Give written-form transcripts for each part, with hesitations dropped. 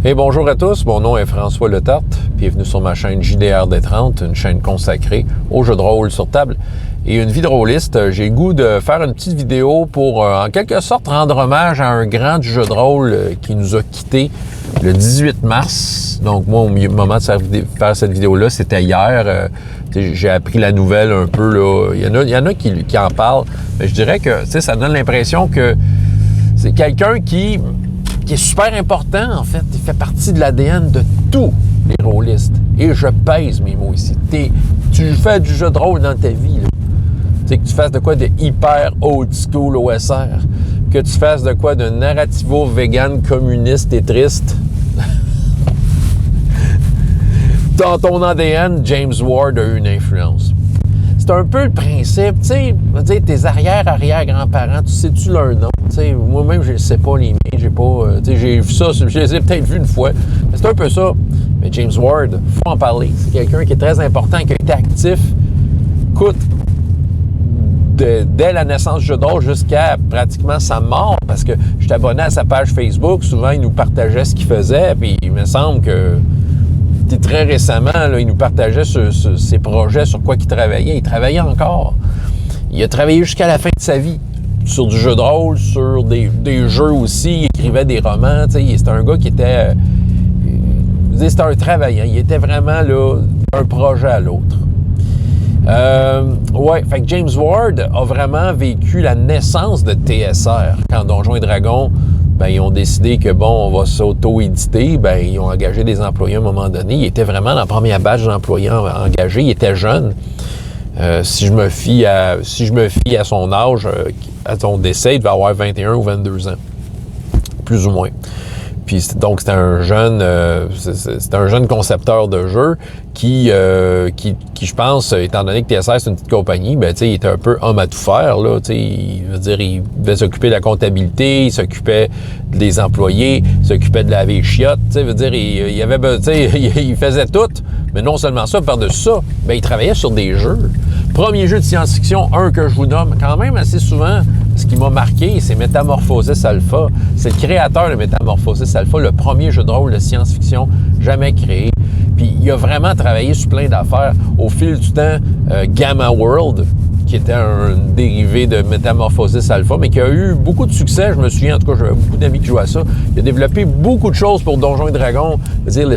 Et bonjour à tous, mon nom est François Letarte. Bienvenue sur ma chaîne JDR-D30, une chaîne consacrée aux jeux de rôle sur table et une vie de rôliste. J'ai le goût de faire une petite vidéo pour, en quelque sorte, rendre hommage à un grand du jeu de rôle qui nous a quittés le 18 mars. Donc moi, au moment de faire cette vidéo-là, c'était hier. J'ai appris la nouvelle un peu, là. Il y en a qui en parlent, mais je dirais que ça donne l'impression que c'est quelqu'un qui est super important, en fait. Il fait partie de l'ADN de tous les rôlistes. Et je pèse mes mots ici. Tu fais du jeu de rôle dans ta vie, là. Que tu fasses de quoi de hyper old school OSR, que tu fasses de quoi de narrativo vegan, communiste et triste. Dans ton ADN, James Ward a eu une influence. C'est un peu le principe, tu sais, tes arrière-arrière-grands-parents, tu sais-tu leur nom? Moi-même, je ne sais pas les miens, j'ai pas, j'ai vu ça, je les ai peut-être vus une fois, mais c'est un peu ça. Mais James Ward, il faut en parler. C'est quelqu'un qui est très important, qui a été actif, écoute, dès la naissance du jeu de rôle jusqu'à pratiquement sa mort, parce que je suis abonné à sa page Facebook, souvent il nous partageait ce qu'il faisait, puis il me semble que très récemment, là, il nous partageait ses projets, sur quoi il travaillait. Il travaillait encore. Il a travaillé jusqu'à la fin de sa vie sur du jeu de rôle, sur des jeux aussi. Il écrivait des romans. C'était un gars qui était... c'était un travaillant. Il était vraiment là d'un projet à l'autre. Fait que James Ward a vraiment vécu la naissance de TSR. Quand Donjons et Dragons, ils ont décidé que, on va s'auto-éditer. Ils ont engagé des employés à un moment donné. Il était vraiment dans la première batch d'employés engagés. Il était jeune. Si je me fie à son âge, à son décès, il devait avoir 21 ou 22 ans. Plus ou moins. Puis donc c'était un jeune concepteur de jeu qui je pense, étant donné que TSR c'est une petite compagnie, il était un peu homme à tout faire là. Il devait s'occuper de la comptabilité, il s'occupait des employés, il s'occupait de laver les chiottes. Il faisait tout. Mais non seulement ça, par-dessus ça, il travaillait sur des jeux. Premier jeu de science-fiction, que je vous nomme quand même assez souvent, ce qui m'a marqué, c'est Metamorphosis Alpha. C'est le créateur de Metamorphosis Alpha, le premier jeu de rôle de science-fiction jamais créé. Puis il a vraiment travaillé sur plein d'affaires. Au fil du temps, Gamma World, qui était un dérivé de Metamorphosis Alpha, mais qui a eu beaucoup de succès. Je me souviens, en tout cas, j'avais beaucoup d'amis qui jouaient à ça. Il a développé beaucoup de choses pour Donjons et Dragons. C'est-à-dire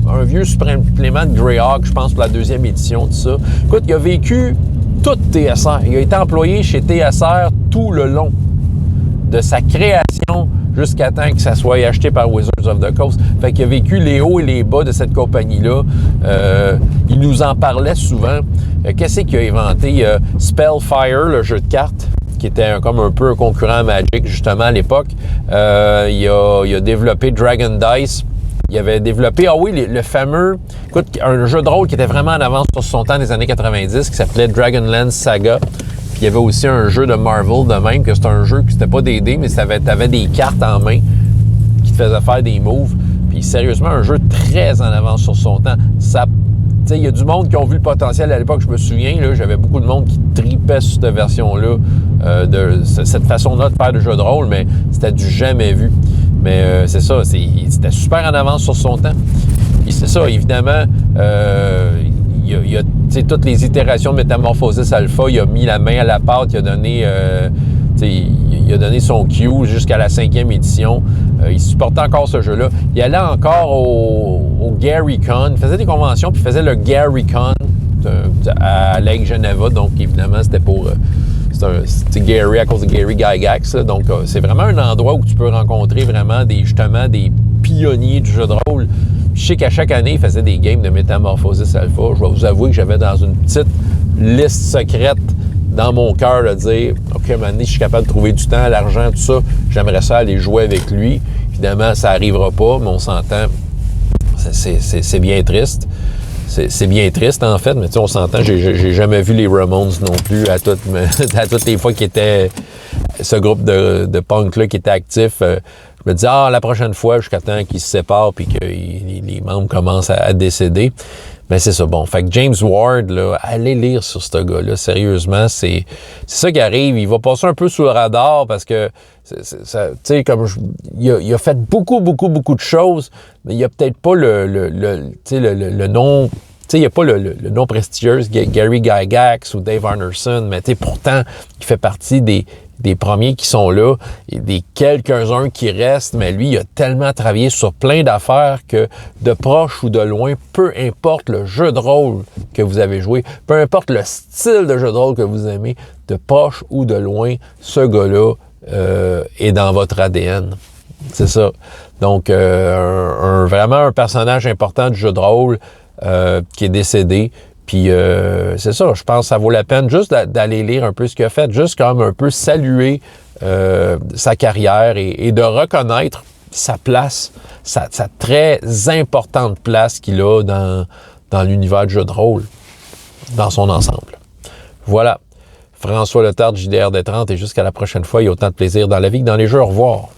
un vieux supplément de Greyhawk, je pense, pour la deuxième édition de ça. Écoute, il a vécu tout TSR. Il a été employé chez TSR tout le long de sa création jusqu'à temps que ça soit acheté par Wizards of the Coast. Fait qu'il a vécu les hauts et les bas de cette compagnie-là. Il nous en parlait souvent. Qu'est-ce qu'il a inventé? Spellfire, le jeu de cartes, qui était comme un peu un concurrent à Magic, justement, à l'époque. Il a développé Dragon Dice. Il avait développé, le fameux, écoute, un jeu de rôle qui était vraiment en avance sur son temps des années 90, qui s'appelait Dragonlance Saga. Puis il y avait aussi un jeu de Marvel de même, que c'était un jeu qui c'était pas des dés, mais t'avais des cartes en main qui te faisaient faire des moves. Puis sérieusement, un jeu très en avance sur son temps. Il y a du monde qui ont vu le potentiel à l'époque. Je me souviens, là, j'avais beaucoup de monde qui tripait sur cette version-là, de cette façon-là de faire de jeu de rôle, mais c'était du jamais vu. Mais c'est ça, c'était super en avance sur son temps. Et c'est ça, évidemment, il y a toutes les itérations de Metamorphosis Alpha, il a mis la main à la pâte, il a donné son cue jusqu'à la 5e édition. Il supportait encore ce jeu-là. Il allait encore au GaryCon. Il faisait des conventions, puis il faisait le GaryCon à Lake Geneva. Donc, évidemment, c'était pour... c'est Gary à cause de Gary Gygax. Là. Donc, c'est vraiment un endroit où tu peux rencontrer vraiment des pionniers du jeu de rôle. Je sais qu'à chaque année, il faisait des games de Metamorphosis Alpha. Je vais vous avouer que j'avais dans une petite liste secrète dans mon cœur de dire « OK, à un moment donné, je suis capable de trouver du temps, l'argent, tout ça. J'aimerais ça aller jouer avec lui. » Évidemment, ça n'arrivera pas, mais on s'entend. C'est bien triste. C'est bien triste, en fait, mais on s'entend. J'ai jamais vu les Ramones non plus à toutes les fois qu'il était ce groupe de punk-là qui était actif. Je me dis, la prochaine fois, jusqu'à temps qu'ils se séparent puis que les membres commencent à décéder. Ben c'est ça, bon. Fait que James Ward, là, allez lire sur ce gars-là, sérieusement, c'est ça qui arrive. Il va passer un peu sous le radar parce que, tu sais, comme il a fait beaucoup de choses, mais il a peut-être pas le nom... Tu sais, il n'y a pas le nom prestigieux, Gary Gygax ou Dave Arneson, mais tu sais, pourtant, il fait partie des premiers qui sont là, et des quelques-uns qui restent, mais lui, il a tellement travaillé sur plein d'affaires que de proche ou de loin, peu importe le jeu de rôle que vous avez joué, peu importe le style de jeu de rôle que vous aimez, de proche ou de loin, ce gars-là est dans votre ADN. C'est ça. Donc, vraiment un personnage important du jeu de rôle, qui est décédé. Puis c'est ça, je pense que ça vaut la peine juste d'aller lire un peu ce qu'il a fait, juste quand même un peu saluer sa carrière et de reconnaître sa place, sa très importante place qu'il a dans l'univers du jeu de rôle, dans son ensemble. Voilà. François Letarte, JDR des 30, et jusqu'à la prochaine fois, il y a autant de plaisir dans la vie que dans les jeux. Au revoir.